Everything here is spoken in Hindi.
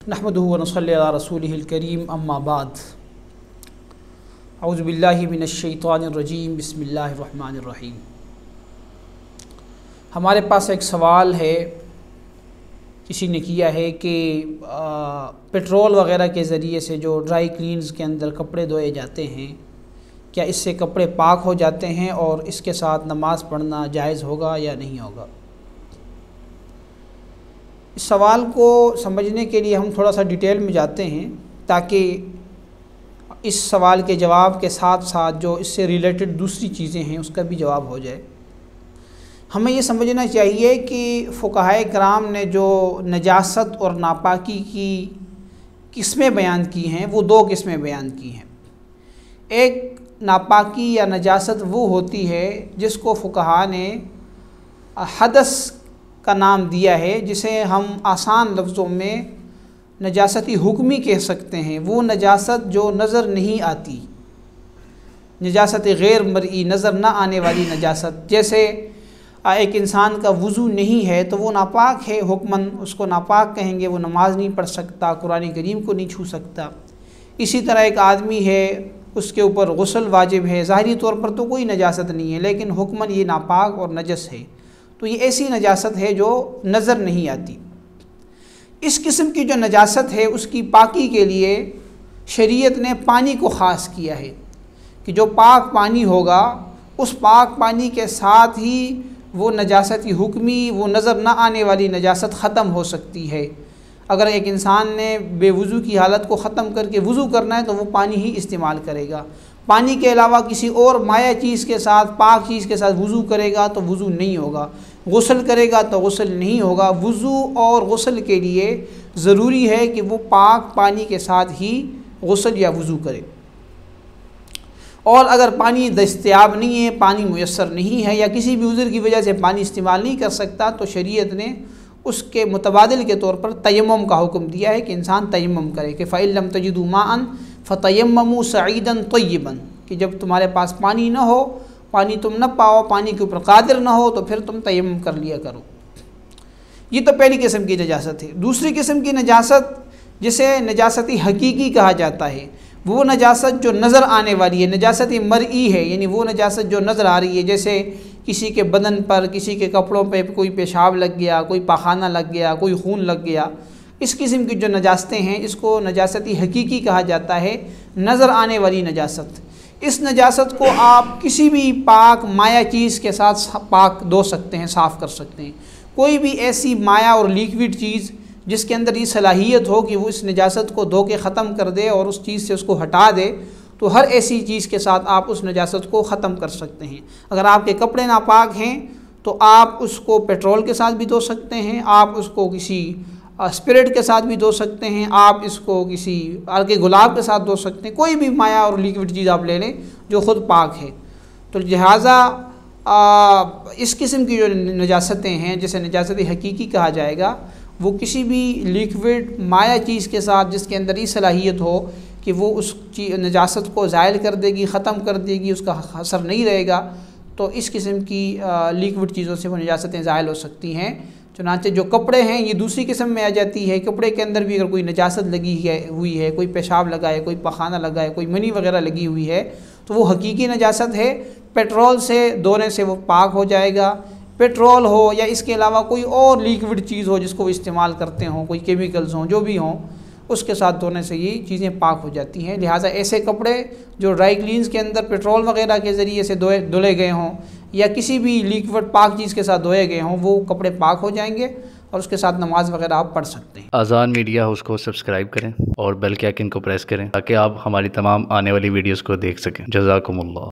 नहमदुहु व नसल्ली अला रसूलिहिल करीम अम्मा बाद अऊज़ु बिल्लाहि मिनश्शैतानिर रजीम बिस्मिल्लाहिर रहमानिर रहीम। हमारे पास एक सवाल है, किसी ने किया है कि पेट्रोल वग़ैरह के ज़रिए से जो ड्राई क्लीन्स के अंदर कपड़े धोए जाते हैं, क्या इससे कपड़े पाक हो जाते हैं और इसके साथ नमाज़ पढ़ना जायज़ होगा या नहीं होगा। इस सवाल को समझने के लिए हम थोड़ा सा डिटेल में जाते हैं ताकि इस सवाल के जवाब के साथ साथ जो इससे रिलेटेड दूसरी चीज़ें हैं उसका भी जवाब हो जाए। हमें ये समझना चाहिए कि फ़ुक़हाए किराम ने जो नजासत और नापाकी की किस्में बयान की हैं वो दो किस्में बयान की हैं। एक नापाकी या नजासत वो होती है जिसको फ़ुक़हा ने हदस का नाम दिया है, जिसे हम आसान लफ्ज़ों में नजासती हुक्मी कह सकते हैं। वो नजासत जो नज़र नहीं आती, नजासत गैर मरई, नज़र ना आने वाली नजासत। जैसे एक इंसान का वज़ू नहीं है तो वो नापाक है, हुक्मन उसको नापाक कहेंगे, वो नमाज नहीं पढ़ सकता, कुरान करीम को नहीं छू सकता। इसी तरह एक आदमी है, उसके ऊपर गुस्ल वाजिब है, ज़ाहिरी तौर पर तो कोई नजासत नहीं है लेकिन हुक्मन ये नापाक और नजस है, तो ये ऐसी नजासत है जो नज़र नहीं आती। इस किस्म की जो नजासत है उसकी पाकी के लिए शरीयत ने पानी को ख़ास किया है कि जो पाक पानी होगा उस पाक पानी के साथ ही वो नजासती हुक्मी, वो नज़र न आने वाली नजासत ख़त्म हो सकती है। अगर एक इंसान ने बेवुज़ू की हालत को ख़त्म करके वज़ू करना है तो वो पानी ही इस्तेमाल करेगा। पानी के अलावा किसी और माया चीज़ के साथ, पाक चीज़ के साथ वज़ू करेगा तो वज़ू नहीं होगा, गुस्ल करेगा तो गुस्ल नहीं होगा। वज़ू और गुस्ल के लिए ज़रूरी है कि वो पाक पानी के साथ ही गुस्ल या वज़ू करे। और अगर पानी दस्तयाब नहीं है, पानी मुयस्सर नहीं है या किसी भी उज़्र की वजह से पानी इस्तेमाल नहीं कर सकता, तो शरीयत ने उसके मुतबादिल के तौर पर तयम्मुम का हुक्म दिया है कि इंसान तयम्मुम करे कि फ़इन लम तजिदू माअन फ़तयम्ममू सईदन तय्यबन, कि जब तुम्हारे पास पानी न हो, पानी तुम न पाओ, पानी के ऊपर कादिर न हो, तो फिर तुम तयम्मुम कर लिया करो। ये तो पहली किस्म की नजासत है। दूसरी किस्म की नजासत जिसे नजासती हकीकी कहा जाता है, वो नजासत जो नज़र आने वाली है, नजासती मरई है, यानी वो नजासत जो नज़र आ रही है। जैसे किसी के बदन पर, किसी के कपड़ों पे कोई पेशाब लग गया, कोई पाखाना लग गया, कोई खून लग गया, इस किस्म की जो नजासतें हैं इसको नजासती हकीकी कहा जाता है, नज़र आने वाली नजासत। इस नजासत को आप किसी भी पाक माया चीज़ के साथ पाक धो सकते हैं, साफ़ कर सकते हैं। कोई भी ऐसी माया और लिक्विड चीज़ जिसके अंदर ये सलाहियत हो कि वो इस नजासत को धो के ख़त्म कर दे और उस चीज़ से उसको हटा दे, तो हर ऐसी चीज़ के साथ आप उस नजासत को ख़त्म कर सकते हैं। अगर आपके कपड़े नापाक हैं तो आप उसको पेट्रोल के साथ भी धो सकते हैं, आप उसको किसी स्पिरिट के साथ भी धो सकते हैं, आप इसको किसी अर्के गुलाब के साथ धो सकते हैं। कोई भी माया और लिक्विड चीज़ आप ले लें जो ख़ुद पाक है। तो लिहाजा इस किस्म की जो नजासतें हैं जिसे नजासत हकीकी कहा जाएगा, वो किसी भी लिक्विड माया चीज़ के साथ जिसके अंदर ये सलाहियत हो कि वो उस नजासत को ज़ायल कर देगी, ख़त्म कर देगी, उसका असर नहीं रहेगा, तो इस किस्म की लिक्विड चीज़ों से वो नजासतें ज़ायल हो सकती हैं। चुनांचे जो कपड़े हैं ये दूसरी किस्म में आ जाती है। कपड़े के अंदर भी अगर कोई नजासत लगी हुई है, कोई पेशाब लगा है, कोई पखाना लगा है, कोई मनी वगैरह लगी हुई है, तो वो हकीकी नजासत है। पेट्रोल से धोने से वो पाक हो जाएगा। पेट्रोल हो या इसके अलावा कोई और लिक्विड चीज़ हो जिसको वो इस्तेमाल करते हों, कोई केमिकल्स हों, जो भी हों, उसके साथ धोने से ये चीज़ें पाक हो जाती हैं। लिहाजा ऐसे कपड़े जो ड्राई क्लीन्स के अंदर पेट्रोल वगैरह के ज़रिए से धुले गए हों या किसी भी लिक्विड पाक चीज़ के साथ धोए गए हों, वो कपड़े पाक हो जाएंगे और उसके साथ नमाज वगैरह आप पढ़ सकते हैं। आज़ान मीडिया हाउस को सब्सक्राइब करें और बेल के आइकन को प्रेस करें ताकि आप हमारी तमाम आने वाली वीडियोज़ को देख सकें। जज़ाकुमुल्लाह।